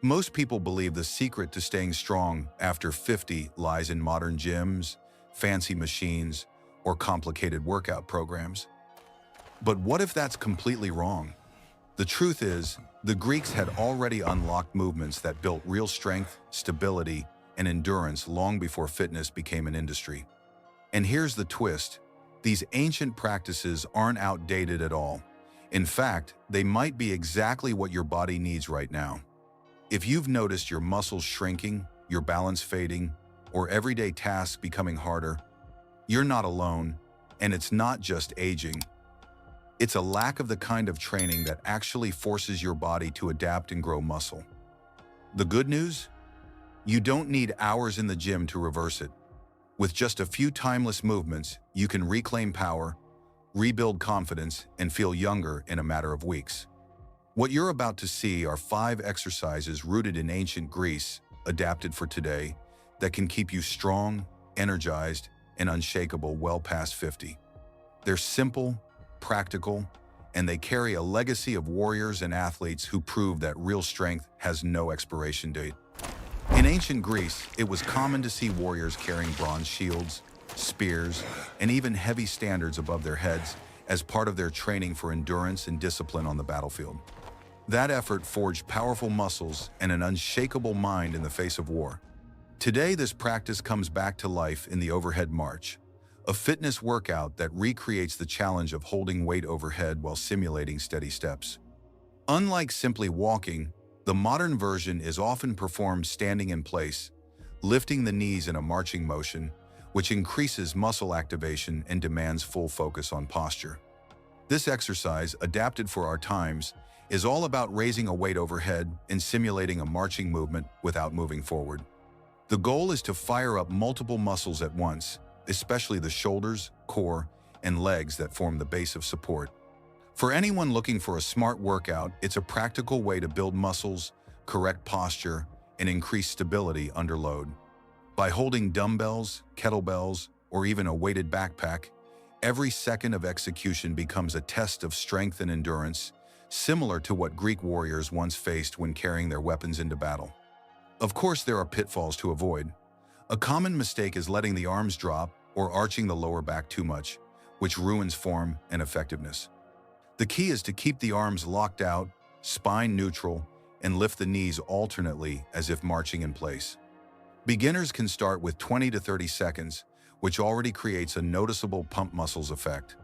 Most people believe the secret to staying strong after 50 lies in modern gyms, fancy machines, or complicated workout programs. But what if that's completely wrong? The truth is, the Greeks had already unlocked movements that built real strength, stability, and endurance long before fitness became an industry. And here's the twist: these ancient practices aren't outdated at all. In fact, they might be exactly what your body needs right now. If you've noticed your muscles shrinking, your balance fading, or everyday tasks becoming harder, you're not alone, and it's not just aging. It's a lack of the kind of training that actually forces your body to adapt and grow muscle. The good news? You don't need hours in the gym to reverse it. With just a few timeless movements, you can reclaim power, rebuild confidence, and feel younger in a matter of weeks. What you're about to see are 5 exercises rooted in ancient Greece, adapted for today, that can keep you strong, energized, and unshakable well past 50. They're simple, practical, and they carry a legacy of warriors and athletes who prove that real strength has no expiration date. In ancient Greece, it was common to see warriors carrying bronze shields, spears, and even heavy standards above their heads as part of their training for endurance and discipline on the battlefield. That effort forged powerful muscles and an unshakable mind in the face of war. Today, this practice comes back to life in the overhead march, a fitness workout that recreates the challenge of holding weight overhead while simulating steady steps. Unlike simply walking, the modern version is often performed standing in place, lifting the knees in a marching motion, which increases muscle activation and demands full focus on posture. This exercise, adapted for our times, is all about raising a weight overhead and simulating a marching movement without moving forward. The goal is to fire up multiple muscles at once, especially the shoulders, core, and legs that form the base of support. For anyone looking for a smart workout, it's a practical way to build muscles, correct posture, and increase stability under load. By holding dumbbells, kettlebells, or even a weighted backpack, every second of execution becomes a test of strength and endurance, similar to what Greek warriors once faced when carrying their weapons into battle. Of course, there are pitfalls to avoid. A common mistake is letting the arms drop or arching the lower back too much, which ruins form and effectiveness. The key is to keep the arms locked out, spine neutral, and lift the knees alternately as if marching in place. Beginners can start with 20 to 30 seconds, which already creates a noticeable pump muscles effect.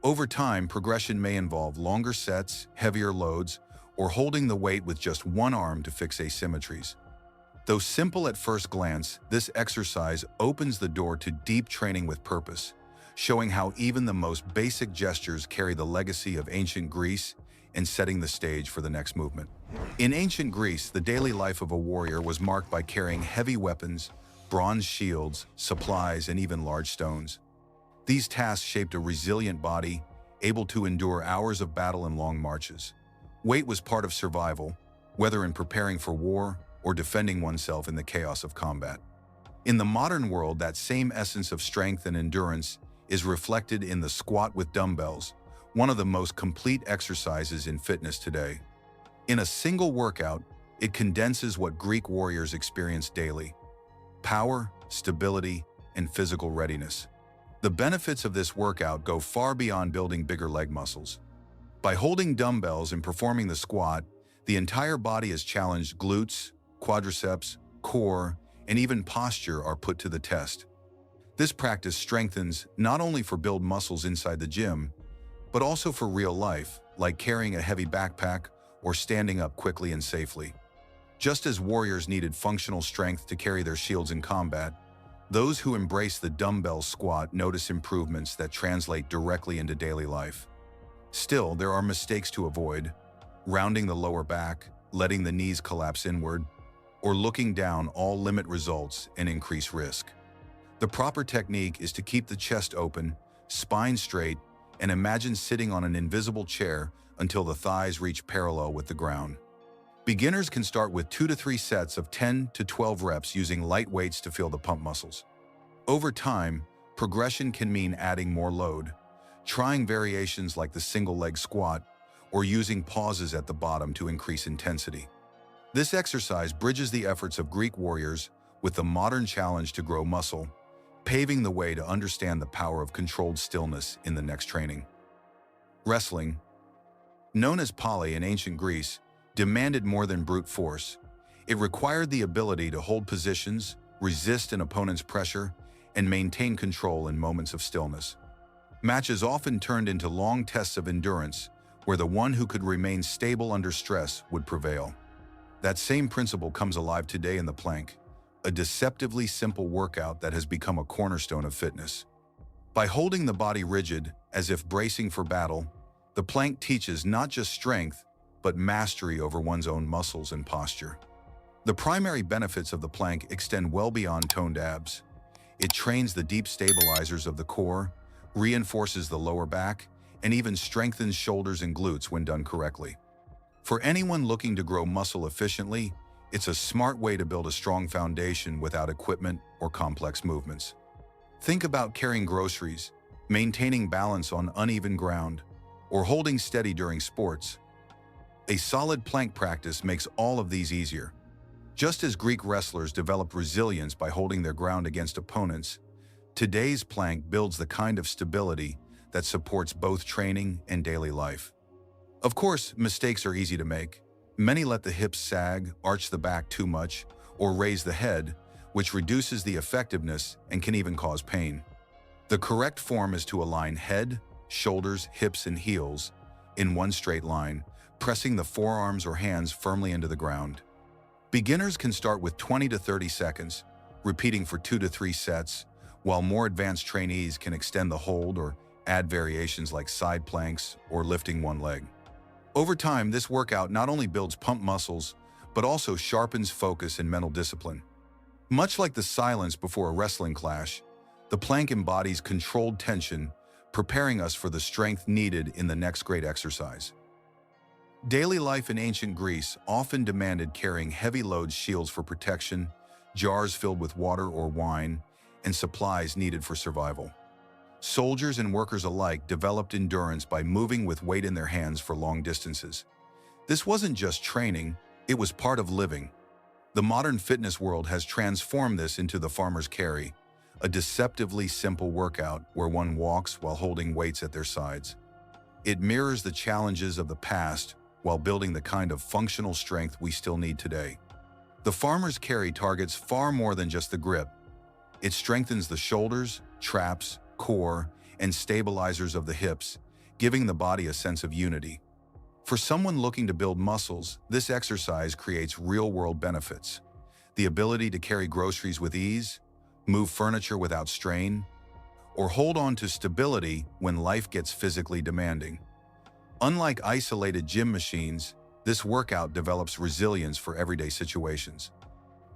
Over time, progression may involve longer sets, heavier loads, or holding the weight with just one arm to fix asymmetries. Though simple at first glance, this exercise opens the door to deep training with purpose, showing how even the most basic gestures carry the legacy of ancient Greece and setting the stage for the next movement. In ancient Greece, the daily life of a warrior was marked by carrying heavy weapons, bronze shields, supplies, and even large stones. These tasks shaped a resilient body, able to endure hours of battle and long marches. Weight was part of survival, whether in preparing for war or defending oneself in the chaos of combat. In the modern world, that same essence of strength and endurance is reflected in the squat with dumbbells, one of the most complete exercises in fitness today. In a single workout, it condenses what Greek warriors experienced daily: power, stability, and physical readiness. The benefits of this workout go far beyond building bigger leg muscles. By holding dumbbells and performing the squat, the entire body is challenged. Glutes, quadriceps, core, and even posture are put to the test. This practice strengthens not only for build muscles inside the gym, but also for real life, like carrying a heavy backpack or standing up quickly and safely. Just as warriors needed functional strength to carry their shields in combat, those who embrace the dumbbell squat notice improvements that translate directly into daily life. Still, there are mistakes to avoid: rounding the lower back, letting the knees collapse inward, or looking down all limit results and increase risk. The proper technique is to keep the chest open, spine straight, and imagine sitting on an invisible chair until the thighs reach parallel with the ground. Beginners can start with 2 to 3 sets of 10 to 12 reps using light weights to feel the pump muscles. Over time, progression can mean adding more load, trying variations like the single leg squat, or using pauses at the bottom to increase intensity. This exercise bridges the efforts of Greek warriors with the modern challenge to grow muscle, paving the way to understand the power of controlled stillness in the next training. Wrestling, known as poly in ancient Greece, demanded more than brute force. It required the ability to hold positions, resist an opponent's pressure, and maintain control in moments of stillness. Matches often turned into long tests of endurance, where the one who could remain stable under stress would prevail. That same principle comes alive today in the plank, a deceptively simple workout that has become a cornerstone of fitness. By holding the body rigid, as if bracing for battle, the plank teaches not just strength, but mastery over one's own muscles and posture. The primary benefits of the plank extend well beyond toned abs. It trains the deep stabilizers of the core, reinforces the lower back, and even strengthens shoulders and glutes when done correctly. For anyone looking to grow muscle efficiently, it's a smart way to build a strong foundation without equipment or complex movements. Think about carrying groceries, maintaining balance on uneven ground, or holding steady during sports. A solid plank practice makes all of these easier. Just as Greek wrestlers developed resilience by holding their ground against opponents, today's plank builds the kind of stability that supports both training and daily life. Of course, mistakes are easy to make. Many let the hips sag, arch the back too much, or raise the head, which reduces the effectiveness and can even cause pain. The correct form is to align head, shoulders, hips, and heels in one straight line, pressing the forearms or hands firmly into the ground. Beginners can start with 20 to 30 seconds, repeating for 2 to 3 sets, while more advanced trainees can extend the hold or add variations like side planks or lifting one leg. Over time, this workout not only builds pump muscles, but also sharpens focus and mental discipline. Much like the silence before a wrestling clash, the plank embodies controlled tension, preparing us for the strength needed in the next great exercise. Daily life in ancient Greece often demanded carrying heavy load shields for protection, jars filled with water or wine, and supplies needed for survival. Soldiers and workers alike developed endurance by moving with weight in their hands for long distances. This wasn't just training, it was part of living. The modern fitness world has transformed this into the farmer's carry, a deceptively simple workout where one walks while holding weights at their sides. It mirrors the challenges of the past while building the kind of functional strength we still need today. The farmer's carry targets far more than just the grip. It strengthens the shoulders, traps, core, and stabilizers of the hips, giving the body a sense of unity. For someone looking to build muscles, this exercise creates real-world benefits. The ability to carry groceries with ease, move furniture without strain, or hold on to stability when life gets physically demanding. Unlike isolated gym machines, this workout develops resilience for everyday situations.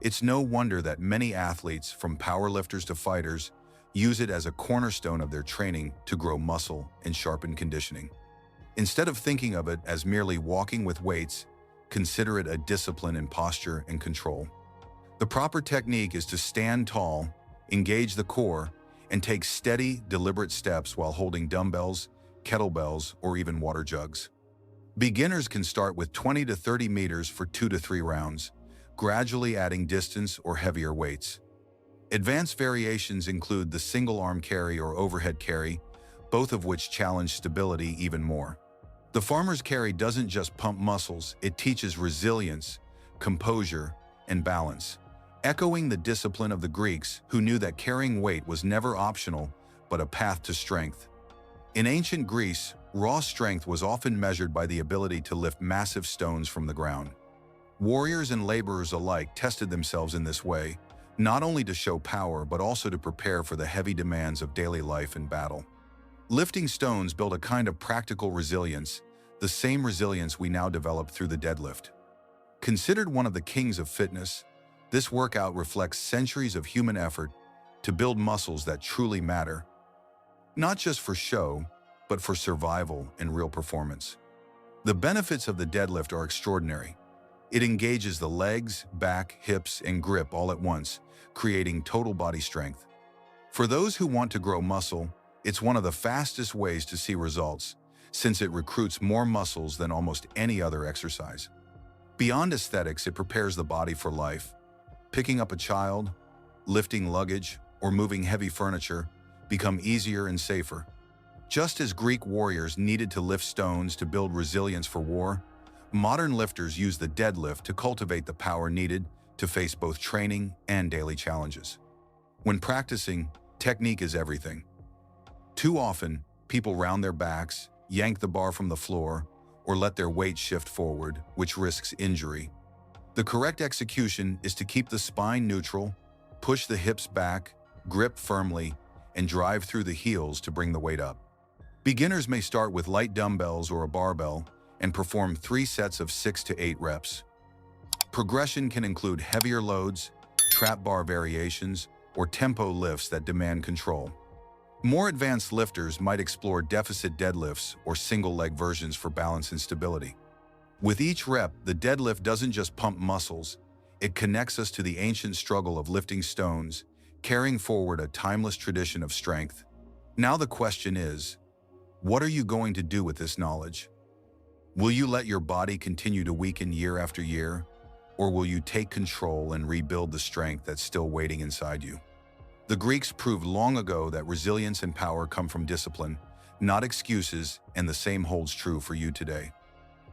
It's no wonder that many athletes, from powerlifters to fighters, use it as a cornerstone of their training to grow muscle and sharpen conditioning. Instead of thinking of it as merely walking with weights, consider it a discipline in posture and control. The proper technique is to stand tall, engage the core, and take steady, deliberate steps while holding dumbbells, kettlebells, or even water jugs. Beginners can start with 20 to 30 meters for 2 to 3 rounds, gradually adding distance or heavier weights. Advanced variations include the single arm carry or overhead carry, both of which challenge stability even more. The farmer's carry doesn't just pump muscles, it teaches resilience, composure, and balance, echoing the discipline of the Greeks who knew that carrying weight was never optional but a path to strength. In ancient Greece, raw strength was often measured by the ability to lift massive stones from the ground. Warriors and laborers alike tested themselves in this way, not only to show power but also to prepare for the heavy demands of daily life and battle. Lifting stones built a kind of practical resilience, the same resilience we now develop through the deadlift. Considered one of the kings of fitness, this workout reflects centuries of human effort to build muscles that truly matter, not just for show, but for survival and real performance. The benefits of the deadlift are extraordinary. It engages the legs, back, hips, and grip all at once, creating total body strength. For those who want to grow muscle, it's one of the fastest ways to see results, since it recruits more muscles than almost any other exercise. Beyond aesthetics, it prepares the body for life. Picking up a child, lifting luggage, or moving heavy furniture become easier and safer. Just as Greek warriors needed to lift stones to build resilience for war, modern lifters use the deadlift to cultivate the power needed to face both training and daily challenges. When practicing, technique is everything. Too often, people round their backs, yank the bar from the floor, or let their weight shift forward, which risks injury. The correct execution is to keep the spine neutral, push the hips back, grip firmly, and drive through the heels to bring the weight up. Beginners may start with light dumbbells or a barbell and perform 3 sets of 6 to 8 reps. Progression can include heavier loads, trap bar variations, or tempo lifts that demand control. More advanced lifters might explore deficit deadlifts or single-leg versions for balance and stability. With each rep, the deadlift doesn't just pump muscles, it connects us to the ancient struggle of lifting stones, carrying forward a timeless tradition of strength. Now the question is, what are you going to do with this knowledge? Will you let your body continue to weaken year after year, or will you take control and rebuild the strength that's still waiting inside you? The Greeks proved long ago that resilience and power come from discipline, not excuses, and the same holds true for you today.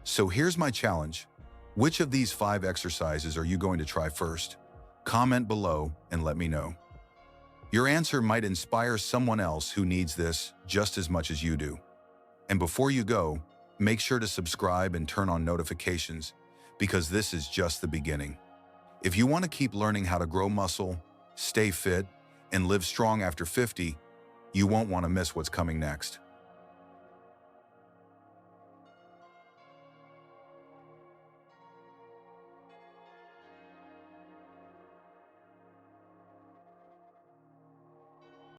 So here's my challenge. Which of these 5 exercises are you going to try first? Comment below and let me know. Your answer might inspire someone else who needs this just as much as you do. And before you go, make sure to subscribe and turn on notifications, because this is just the beginning. If you want to keep learning how to grow muscle, stay fit, and live strong after 50, you won't want to miss what's coming next.